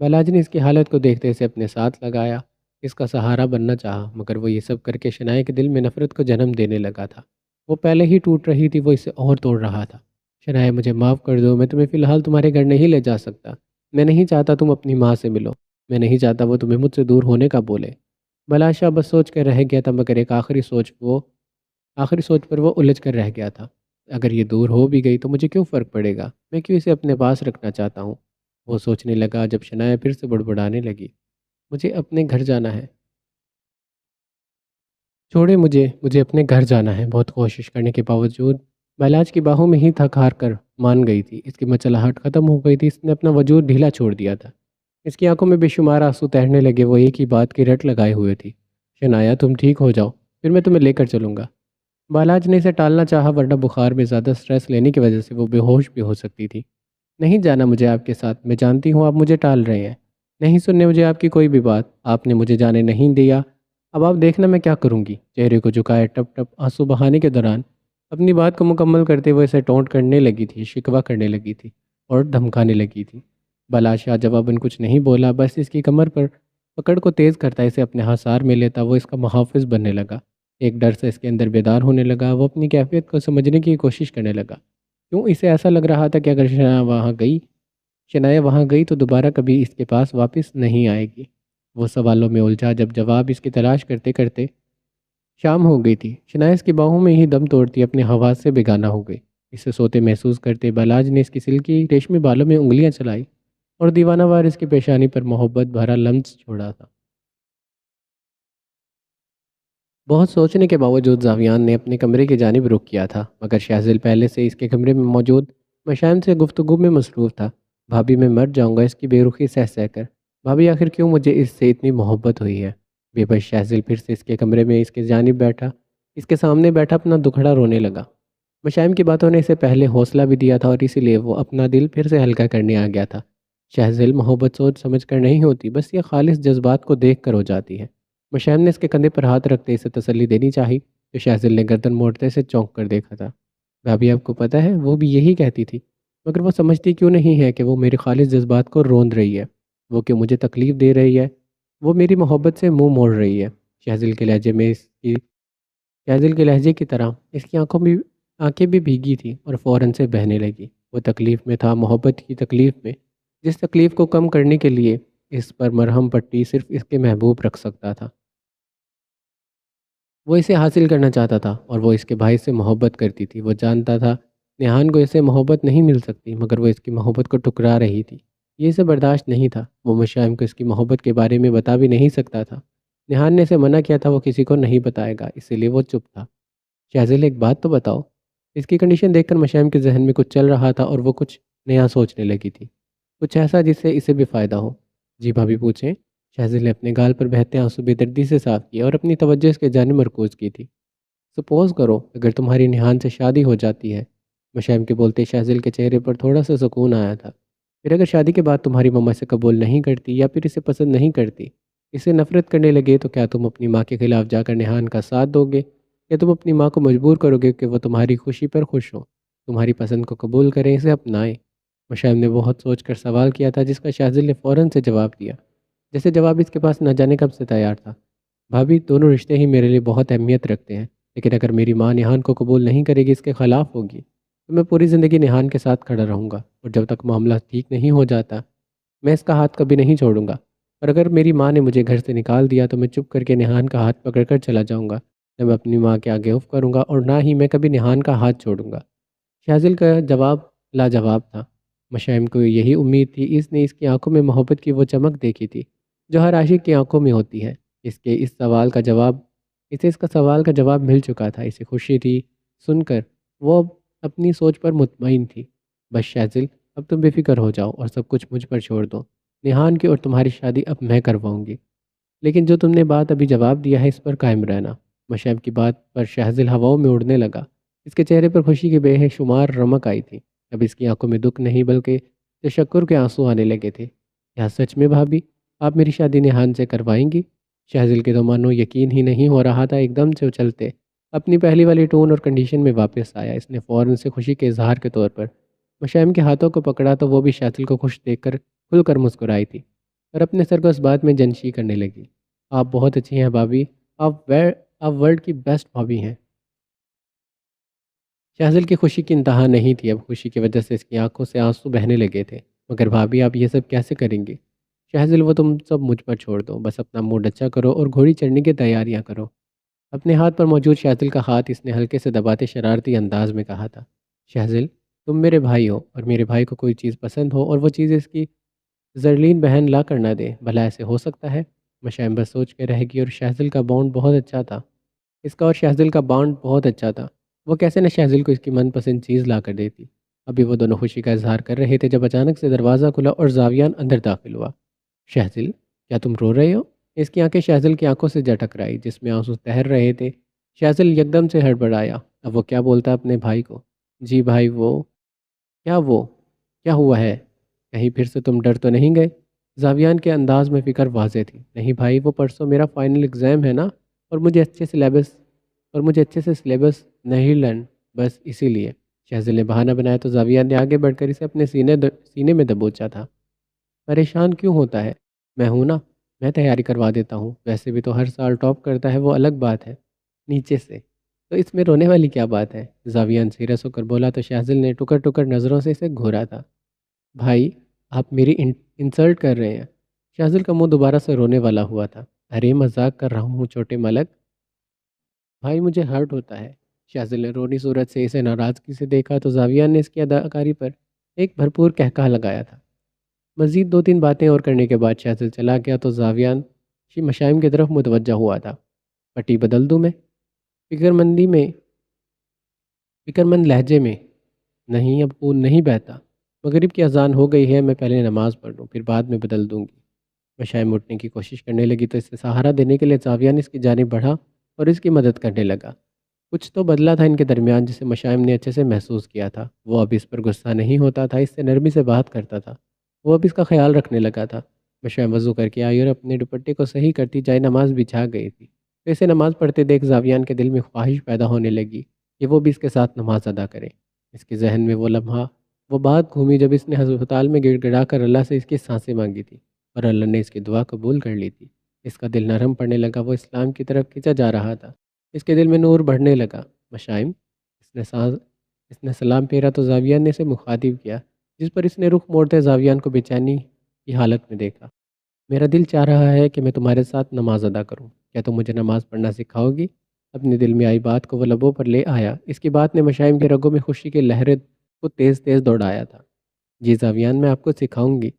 [SPEAKER 1] بالاج نے اس کی حالت کو دیکھتے اسے اپنے ساتھ لگایا، اس کا سہارا بننا چاہا، مگر وہ یہ سب کر کے شنایا کے دل میں نفرت کو جنم دینے لگا تھا۔ وہ پہلے ہی ٹوٹ رہی تھی، وہ اسے اور توڑ رہا تھا۔ شنایا مجھے معاف کر دو، میں تمہیں فی الحال تمہارے گھر نہیں لے جا سکتا۔ میں نہیں چاہتا تم اپنی ماں سے ملو، میں نہیں چاہتا وہ تمہیں مجھ سے دور ہونے کا بولے۔ بالاج شاہ بس سوچ کر رہ گیا تھا، مگر ایک آخری سوچ پر وہ الجھ کر رہ گیا تھا۔ اگر یہ دور ہو بھی گئی تو مجھے کیوں فرق پڑے گا؟ میں کیوں اسے اپنے پاس رکھنا چاہتا ہوں؟ وہ سوچنے لگا جب شنایا پھر سے بڑبڑانے لگی، مجھے اپنے گھر جانا ہے، چھوڑے مجھے اپنے گھر جانا ہے۔ بہت کوشش کرنے کے باوجود بالاج کی باہوں میں ہی تھک ہار کر مان گئی تھی۔ اس کی مچلاہٹ ختم ہو گئی تھی، اس نے اپنا وجود ڈھیلا چھوڑ دیا تھا۔ اس کی آنکھوں میں بے شمار آنسو تیرنے لگے، وہ ایک ہی بات کی رٹ لگائے ہوئے تھی، شنایا تم ٹھیک ہو جاؤ، پھر میں تمہیں لے کر چلوں گا۔ بالاج نے اسے ٹالنا چاہا، ورنہ بخار میں زیادہ سٹریس لینے کی وجہ سے وہ بے ہوش بھی ہو سکتی تھی۔ نہیں جانا مجھے آپ کے ساتھ، میں جانتی ہوں آپ مجھے ٹال رہے ہیں۔ نہیں سننے مجھے آپ کی کوئی بھی بات، آپ نے مجھے جانے نہیں دیا اب آپ دیکھنا میں کیا کروں گی۔ چہرے کو جھکائے ٹپ ٹپ آنسو بہانے کے دوران اپنی بات کو مکمل کرتے ہوئے اسے ٹونٹ کرنے لگی تھی، شکوہ کرنے لگی تھی اور دھمکانے لگی تھی۔ بلاشا جواباً کچھ نہیں بولا، بس اس کی کمر پر پکڑ کو تیز کرتا اسے اپنے حصار میں لیتا وہ اس کا محافظ بننے لگا۔ ایک ڈر سے اس کے اندر بیدار ہونے لگا، وہ اپنی کیفیت کو سمجھنے کی کوشش کرنے لگا۔ کیوں اسے ایسا لگ رہا تھا کہ اگر شنایا وہاں گئی تو دوبارہ کبھی اس کے پاس واپس نہیں آئے گی۔ وہ سوالوں میں الجھا جب جواب اس کی تلاش کرتے کرتے شام ہو گئی تھی۔ شنایا اس کی باہوں میں ہی دم توڑتی اپنے حواس سے بیگانہ ہو گئی۔ اسے سوتے محسوس کرتے بلاج نے اس کی سلکی ریشمی بالوں میں انگلیاں چلائی اور دیوانہ وار اس کی پیشانی پر محبت بھرا لمس چھوڑا تھا۔ بہت سوچنے کے باوجود زاویان نے اپنے کمرے کی جانب رخ کیا تھا، مگر شہزل پہلے سے اس کے کمرے میں موجود مشائم سے گفتگو میں مصروف تھا۔ بھابھی میں مر جاؤں گا، اس کی بے رخی سہ سہ کر۔ بھابھی آخر کیوں مجھے اس سے اتنی محبت ہوئی ہے؟ بے بس شہزل پھر سے اس کے کمرے میں اس کے جانب بیٹھا، اس کے سامنے بیٹھا اپنا دکھڑا رونے لگا۔ مشائم کی باتوں نے اسے پہلے حوصلہ بھی دیا تھا اور اسی لیے وہ اپنا دل پھر سے ہلکا کرنے آ گیا تھا۔ شہزل محبت سوچ سمجھ کر نہیں ہوتی، بس یہ خالص جذبات کو دیکھ کر ہو جاتی ہے۔ مشائم نے اس کے کندھے پر ہاتھ رکھتے اسے تسلی دینی چاہی تو شہزل نے گردن موڑتے سے چونک کر دیکھا تھا۔ بھابھی آپ کو پتہ ہے وہ بھی یہی کہتی تھی، مگر وہ سمجھتی کیوں نہیں ہے کہ وہ میرے خالص جذبات کو روند رہی ہے، وہ کہ مجھے تکلیف دے رہی ہے، وہ میری محبت سے منہ موڑ رہی ہے۔ شہزل کے لہجے میں اس کی شہزل کے لہجے کی طرح اس کی آنکھیں بھی بھیگی تھی اور فوراً سے بہنے لگی۔ وہ تکلیف میں تھا، محبت کی تکلیف میں، جس تکلیف کو کم کرنے کے لیے اس پر مرہم پٹی صرف اس کے محبوب رکھ سکتا تھا۔ وہ اسے حاصل کرنا چاہتا تھا اور وہ اس کے بھائی سے محبت کرتی تھی۔ وہ جانتا تھا نیہان کو اسے محبت نہیں مل سکتی، مگر وہ اس کی محبت کو ٹکرا رہی تھی۔ یہ اسے برداشت نہیں تھا۔ وہ مشائم کو اس کی محبت کے بارے میں بتا بھی نہیں سکتا تھا۔ نیہان نے اسے منع کیا تھا وہ کسی کو نہیں بتائے گا، اسی لیے وہ چپ تھا۔ شہزل ایک بات تو بتاؤ۔ اس کی کنڈیشن دیکھ کر مشائم کے ذہن میں کچھ چل رہا تھا اور وہ کچھ نیا سوچنے لگی تھی، کچھ ایسا جس سے اسے بھی فائدہ ہو۔ جی بھابھی پوچھیں۔ شہزل نے اپنے گال پر بہتے آنسو بے دردی سے صاف کیا اور اپنی توجہ اس کے جانب مرکوز کی تھی۔ سپوز کرو اگر تمہاری نیہان سے شادی ہو جاتی ہے۔ مشائم کے بولتے شہزل کے چہرے پر تھوڑا سا سکون آیا تھا۔ پھر اگر شادی کے بعد تمہاری ماما اسے قبول نہیں کرتی یا پھر اسے پسند نہیں کرتی، اسے نفرت کرنے لگے، تو کیا تم اپنی ماں کے خلاف جا کر نیہان کا ساتھ دو گے، یا تم اپنی ماں کو مجبور کرو گے کہ وہ تمہاری خوشی پر خوش ہو، تمہاری پسند کو قبول کریں، اسے اپنائیں؟ مشائم نے بہت سوچ کر سوال کیا تھا، جس کا شہزل نے فوراً سے جواب دیا، جیسے جواب اس کے پاس نہ جانے کب سے تیار تھا۔ بھابھی دونوں رشتے ہی میرے لیے بہت اہمیت رکھتے ہیں، لیکن اگر میری ماں نیہان کو قبول نہیں کرے گی، اس کے خلاف ہوگی، تو میں پوری زندگی نیہان کے ساتھ کھڑا رہوں گا، اور جب تک معاملہ ٹھیک نہیں ہو جاتا میں اس کا ہاتھ کبھی نہیں چھوڑوں گا۔ اور اگر میری ماں نے مجھے گھر سے نکال دیا تو میں چپ کر کے نیہان کا ہاتھ پکڑ کر چلا جاؤں گا، نہ میں اپنی ماں کے آگے اف کروں گا اور نہ ہی میں کبھی نیہان کا ہاتھ چھوڑوں گا۔ شہزل کا جواب لاجواب تھا۔ مشائم کو یہی امید تھی، اس نے اس کی آنکھوں میں محبت کی وہ چمک دیکھی تھی جو ہر عاشق کی آنکھوں میں ہوتی ہے۔ اسے اس کا سوال کا جواب مل چکا تھا، اسے خوشی تھی سن کر، وہ اب اپنی سوچ پر مطمئن تھی۔ بس شہزل اب تم بے فکر ہو جاؤ اور سب کچھ مجھ پر چھوڑ دو، نیہان کی اور تمہاری شادی اب میں کرواؤں گی، لیکن جو تم نے بات ابھی جواب دیا ہے اس پر قائم رہنا۔ مشائم کی بات پر شہزل ہواؤں میں اڑنے لگا، اس کے چہرے پر خوشی کی بے شمار رمق آئی تھی۔ اب اس کی آنکھوں میں دکھ نہیں بلکہ تشکر کے آنسو آنے لگے تھے۔ کیا سچ میں بھابھی آپ میری شادی نیہان سے کروائیں گی؟ شہزل کے تو مانو یقین ہی نہیں ہو رہا تھا، ایک دم سے اچلتے اپنی پہلی والی ٹون اور کنڈیشن میں واپس آیا۔ اس نے فوراً سے خوشی کے اظہار کے طور پر مشائم کے ہاتھوں کو پکڑا تو وہ بھی شہزل کو خوش دیکھ کر کھل کر مسکرائی تھی اور اپنے سر کو اس بات میں جنشی کرنے لگی۔ آپ بہت اچھی ہیں بھابھی، آپ ورلڈ کی بیسٹ بھابھی ہیں۔ شہزل کی خوشی کی انتہا نہیں تھی، اب خوشی کی وجہ سے اس کی آنکھوں سے آنسو بہنے لگے تھے۔ مگر بھابھی آپ یہ سب کیسے کریں گے؟ شہزل وہ تم سب مجھ پر چھوڑ دو، بس اپنا موڈ اچھا کرو اور گھوڑی چڑھنے کی تیاریاں کرو۔ اپنے ہاتھ پر موجود شہزل کا ہاتھ اس نے ہلکے سے دباتے شرارتی انداز میں کہا تھا۔ شہزل تم میرے بھائی ہو، اور میرے بھائی کو کوئی چیز پسند ہو اور وہ چیز اس کی زرلین بہن لا کر نہ دے، بھلا ایسے ہو سکتا ہے؟ مشائم بس سوچ کے رہ گئی، اور شہزل کا بانڈ بہت اچھا تھا، اس کا اور شہزل کا بانڈ بہت اچھا تھا۔ وہ کیسے نہ شہزل کو اس کی من پسند چیز لا کر دیتی۔ ابھی وہ دونوں خوشی کا اظہار کر رہے تھے جب اچانک سے دروازہ کھلا اور زاویان اندر داخل ہوا۔ شہزل کیا تم رو رہے ہو؟ اس کی آنکھیں شہزل کی آنکھوں سے جا ٹکرائی جس میں آنسو تہر رہے تھے۔ شہزل یکدم سے ہڑبڑایا، اب وہ کیا بولتا اپنے بھائی کو؟ جی بھائی وہ کیا ہوا ہے؟ کہیں پھر سے تم ڈر تو نہیں گئے؟ زاویان کے انداز میں فکر واضح تھی۔ نہیں بھائی، وہ پرسوں میرا فائنل ایگزام ہے نا، اور مجھے اچھے سے سلیبس نہیں لرن، بس اسی لیے شہزل نے بہانہ بنایا تو زاویہ نے آگے بڑھ کر اسے اپنے سینے میں دبوچا تھا۔ پریشان کیوں ہوتا ہے؟ میں ہوں نا، میں تیاری کروا دیتا ہوں، ویسے بھی تو ہر سال ٹاپ کرتا ہے، وہ الگ بات ہے۔ نیچے سے تو اس میں رونے والی کیا بات ہے؟ زاویان سیریس ہو کر بولا تو شہزل نے ٹکر ٹکر نظروں سے اسے گھورا تھا۔ بھائی، آپ میری انسلٹ کر رہے ہیں۔ شہزل کا منہ دوبارہ سے رونے والا ہوا تھا۔ ارے مذاق کر رہا ہوں چھوٹے ملک، بھائی مجھے ہرٹ ہوتا ہے۔ شہزل نے رونی صورت سے اسے ناراضگی سے دیکھا تو زاویان نے اس کی اداکاری پر ایک بھرپور کہکہا لگایا تھا۔ مزید دو تین باتیں اور کرنے کے بعد شہزل چلا گیا تو زاویان مشائم کی طرف متوجہ ہوا تھا۔ پٹی بدل دوں میں؟ فکر مندی میں فکر مند لہجے میں۔ نہیں، اب خون نہیں بہتا، مغرب کی اذان ہو گئی ہے، میں پہلے نماز پڑھ لوں، پھر بعد میں بدل دوں گی۔ مشائم اٹھنے کی کوشش کرنے لگی تو اسے سہارا دینے کے لیے زاویہ نے اس کی جانب بڑھا اور اس کی مدد کرنے لگا۔ کچھ تو بدلا تھا ان کے درمیان جسے مشائم نے اچھے سے محسوس کیا تھا۔ وہ اب اس پر غصہ نہیں ہوتا تھا، اس سے نرمی سے بات کرتا تھا، وہ اب اس کا خیال رکھنے لگا تھا۔ مشائم وضو کر کے آئی اور اپنے دوپٹے کو صحیح کرتی جائے نماز بچھا گئی تھی تو اسے نماز پڑھتے دیکھ زاویان کے دل میں خواہش پیدا ہونے لگی کہ وہ بھی اس کے ساتھ نماز ادا کرے۔ اس کے ذہن میں وہ لمحہ، وہ بات گھومی جب اس نے ہسپتال میں گڑ گڑا کر اللہ سے اس کی سانسیں مانگی تھی اور اللہ نے اس کی دعا قبول کر لی تھی۔ اس کا دل نرم پڑنے لگا، وہ اسلام کی طرف کھنچا جا رہا تھا، اس کے دل میں نور بڑھنے لگا۔ مشائم، اس نے سلام پھیرا تو زاویان نے اسے مخاطب کیا، جس پر اس نے رخ موڑتے زاویان کو بے چینی کی حالت میں دیکھا۔ میرا دل چاہ رہا ہے کہ میں تمہارے ساتھ نماز ادا کروں، کیا تم مجھے نماز پڑھنا سکھاؤ گی؟ اپنے دل میں آئی بات کو وہ لبوں پر لے آیا۔ اس کی بات نے مشائم کے رگوں میں خوشی کے لہریں کو تیز تیز دوڑایا تھا۔ جی زاویان، میں آپ کو سکھاؤں گی۔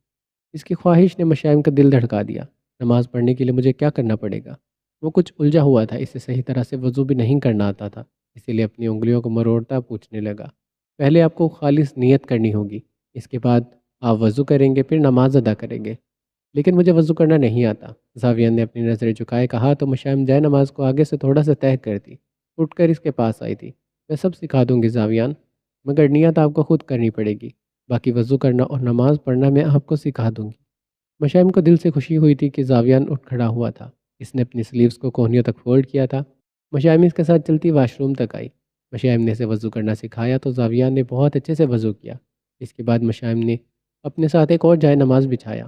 [SPEAKER 1] اس کی خواہش نے مشائم کا دل دھڑکا دیا۔ نماز پڑھنے کے لیے مجھے کیا کرنا پڑے گا؟ وہ کچھ الجھا ہوا تھا، اسے صحیح طرح سے وضو بھی نہیں کرنا آتا تھا، اسی لیے اپنی انگلیوں کو مروڑتا پوچھنے لگا۔ پہلے آپ کو خالص نیت کرنی ہوگی، اس کے بعد آپ وضو کریں گے، پھر نماز ادا کریں گے۔ لیکن مجھے وضو کرنا نہیں آتا، زاویان نے اپنی نظریں جھکائے کہا تو مشائم جائے نماز کو آگے سے تھوڑا سا طے کرتی اٹھ کر اس کے پاس آئی تھی۔ میں سب سکھا دوں گی زاویان، مگر نیت آپ کو خود کرنی پڑے گی، باقی وضو کرنا اور نماز پڑھنا میں آپ کو سکھا دوں گی۔ مشائم کو دل سے خوشی ہوئی تھی کہ زاویان اٹھ کھڑا ہوا تھا۔ اس نے اپنی سلیوز کو کوہنیوں تک فولڈ کیا تھا۔ مشائم اس کے ساتھ چلتی واش روم تک آئی۔ مشائم نے اسے وضو کرنا سکھایا تو زاویان نے بہت اچھے سے وضو کیا۔ اس کے بعد مشائم نے اپنے ساتھ ایک اور جائے نماز بچھایا،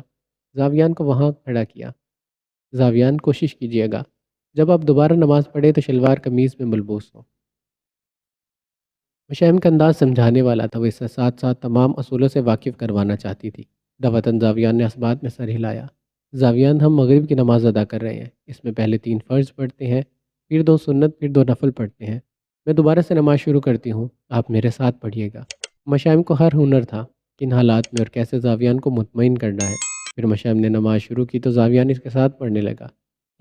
[SPEAKER 1] زاویان کو وہاں کھڑا کیا۔ زاویان، کوشش کیجیے گا جب آپ دوبارہ نماز پڑھیں تو شلوار قمیض میں ملبوس ہو۔ مشائم کا انداز سمجھانے والا تھا، وہ اس سے ساتھ ساتھ تمام اصولوں سے واقف کروانا چاہتی تھی۔ دفعتاً زاویان نے اس بات میں سر ہلایا۔ زاویان، ہم مغرب کی نماز ادا کر رہے ہیں، اس میں پہلے 3 فرض پڑھتے ہیں، پھر 2 سنت، پھر 2 نفل پڑھتے ہیں۔ میں دوبارہ سے نماز شروع کرتی ہوں، آپ میرے ساتھ پڑھیے گا۔ مشائم کو ہر ہنر تھا کن حالات میں اور کیسے زاویان کو مطمئن کرنا ہے۔ پھر مشائم نے نماز شروع کی تو زاویان اس کے ساتھ پڑھنے لگا۔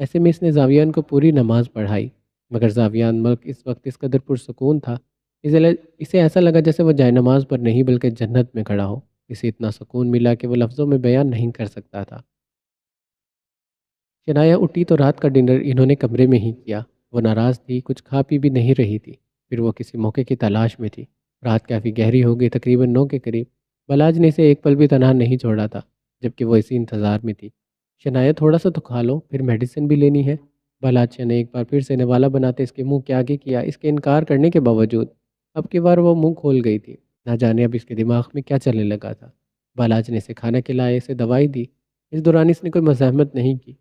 [SPEAKER 1] ایسے میں اس نے زاویان کو پوری نماز پڑھائی، مگر زاویان ملک اس وقت اس قدر پرسکون تھا، اسے ایسا لگا جیسے وہ جائے نماز پر نہیں بلکہ جنت میں کھڑا ہو۔ اسے اتنا سکون ملا کہ وہ لفظوں میں بیان نہیں کر سکتا تھا۔ شنایا اٹھی تو رات کا ڈنر انہوں نے کمرے میں ہی کیا۔ وہ ناراض تھی، کچھ کھا پی بھی نہیں رہی تھی، پھر وہ کسی موقع کی تلاش میں تھی۔ رات کافی گہری ہو گئی، تقریباً 9 کے قریب۔ بلاج نے اسے ایک پل بھی تنہا نہیں چھوڑا تھا، جبکہ وہ اسی انتظار میں تھی۔ شنایا، تھوڑا سا تو کھا لو، پھر میڈیسن بھی لینی ہے۔ بلاج نے ایک بار پھر سے نوالا بناتے اس کے منہ کے آگے کیا۔ اس کے انکار کرنے کے باوجود اب کی بار وہ منہ کھول گئی تھی۔ نہ جانے اب اس کے دماغ میں کیا چلنے لگا تھا۔ بالاج نے اسے کھانا کھلایا، اسے دوائی دی۔ اس دوران اس نے کوئی مزاحمت نہیں کی،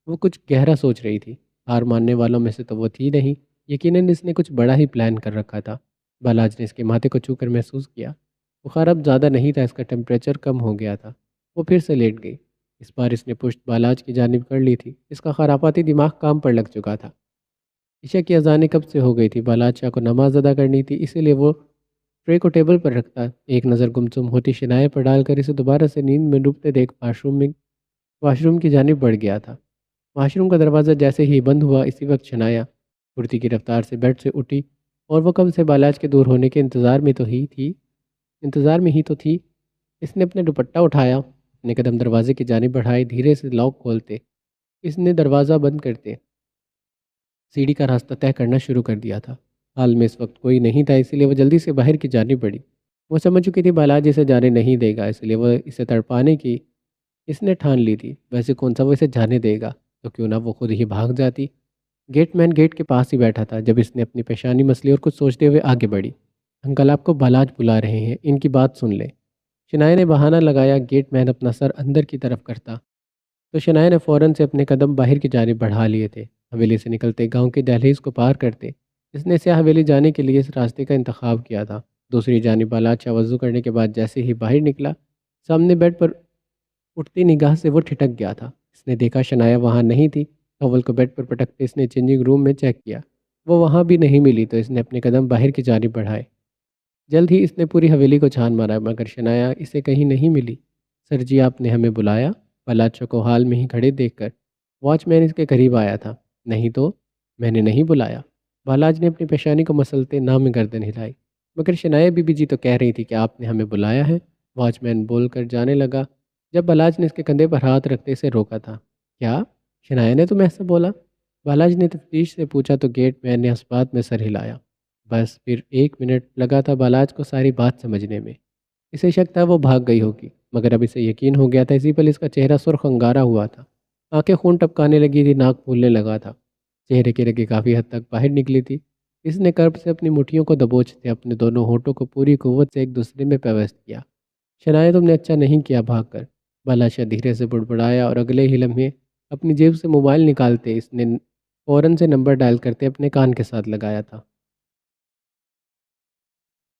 [SPEAKER 1] وہ کچھ گہرا سوچ رہی تھی۔ ہار ماننے والوں میں سے تو وہ تھی نہیں، یقیناً اس نے کچھ بڑا ہی پلان کر رکھا تھا۔ بالاج نے اس کے ماتھے کو چھو کر محسوس کیا، بخار اب زیادہ نہیں تھا، اس کا ٹیمپریچر کم ہو گیا تھا۔ وہ پھر سے لیٹ گئی۔ اس بار اس نے پشت بالاج کی جانب کر لی تھی، اس کا خرافاتی دماغ کام پر لگ چکا تھا۔ عشاء کی اذانیں کب سے ہو گئی تھی، بالاج شاہ کو نماز ادا کرنی تھی، اسی لیے وہ ٹرے کو ٹیبل پر رکھتا، ایک نظر گمسم ہوتی شنایا پر ڈال کر اسے دوبارہ سے نیند میں ڈوبتے دیکھ واش روم کی جانب بڑھ گیا تھا۔ واش روم کا دروازہ جیسے ہی بند ہوا، اسی وقت شنایا پھرتی کی رفتار سے بیڈ سے اٹھی اور وہ کب سے بالاج کے دور ہونے کے انتظار میں ہی تو تھی۔ اس نے اپنے دوپٹہ اٹھایا، اپنے قدم دروازے کی جانب بڑھائے، دھیرے سے لاک کھولتے اس نے دروازہ بند کرتے سیڑھی کا راستہ طے کرنا شروع کر دیا تھا۔ حال میں اس وقت کوئی نہیں تھا، اسی لیے وہ جلدی سے باہر کی جانب بڑھی۔ وہ سمجھ چکی تھی بالاج اسے جانے نہیں دے گا، اس لیے وہ اسے تڑپانے کی اس نے ٹھان لی تھی۔ ویسے کون سا وہ اسے جانے دے گا، تو کیوں نہ وہ خود ہی بھاگ جاتی۔ گیٹ مین گیٹ کے پاس ہی بیٹھا تھا جب اس نے اپنی پیشانی مسلی اور کچھ سوچتے ہوئے آگے بڑھی۔ انکل آپ کو بالاج بلا رہے ہیں، ان کی بات سن لیں۔ شنایا نے بہانہ لگایا۔ گیٹ مین اپنا سر اندر کی طرف کرتا تو شنایا نے فوراً سے اپنے قدم باہر کی جانب بڑھا لیے تھے۔ حویلی سے نکلتے گاؤں کی دہلیز کو پار کرتے اس نے سیاہ حویلی جانے کے لیے اس راستے کا انتخاب کیا تھا۔ دوسری جانب بالاج وضو کرنے کے بعد جیسے ہی باہر نکلا، سامنے بیڈ پر اٹھتی نگاہ سے وہ ٹھٹک گیا تھا۔ اس نے دیکھا شنایا وہاں نہیں تھی۔ ٹاول کو بیڈ پر پٹکتے اس نے چینجنگ روم میں چیک کیا، وہ وہاں بھی نہیں ملی تو اس نے اپنے قدم باہر کی جانب بڑھائے۔ جلد ہی اس نے پوری حویلی کو چھان مارا مگر شنایا اسے کہیں نہیں ملی۔ سر جی آپ نے ہمیں بلایا؟ بالاچا کو حال میں ہی کھڑے دیکھ کر واچ مین اس کے قریب آیا تھا۔ نہیں تو میں نے نہیں بلایا۔ بالاج نے اپنی پیشانی کو مسلتے نام گردن ہلائی۔ مگر شنایا بی بی جی تو کہہ رہی تھی کہ آپ نے ہمیں بلایا ہے، واچ مین بول کر جانے لگا جب بالاج نے اس کے کندھے پر ہاتھ رکھتے اسے روکا تھا۔ کیا شنایا نے تمہیں ایسا بولا؟ بالاج نے تفتیش سے پوچھا تو گیٹ مین نے اس بات میں سر ہلایا۔ بس پھر 1 منٹ لگا تھا بالاج کو ساری بات سمجھنے میں۔ اسے شک تھا وہ بھاگ گئی ہوگی مگر اب اسے یقین ہو گیا تھا۔ اسی پل اس کا چہرہ سرخ انگارا ہوا تھا، آنکھیں خون ٹپکانے لگی تھی، ناک پھولنے لگا تھا، چہرے کی رگیں کافی حد تک باہر نکلی تھی۔ اس نے کرب سے اپنی مٹھیوں کو دبوچتے اپنے دونوں ہونٹوں کو پوری قوت سے ایک دوسرے میں پیوست کیا۔ شنایا تم نے اچھا نہیں کیا بھاگ کر، بالاشا دھیرے سے بڑبڑایا اور اگلے ہی لمحے اپنی جیب سے موبائل نکالتے اس نے فوراً سے نمبر ڈائل کرتے اپنے کان کے ساتھ لگایا تھا۔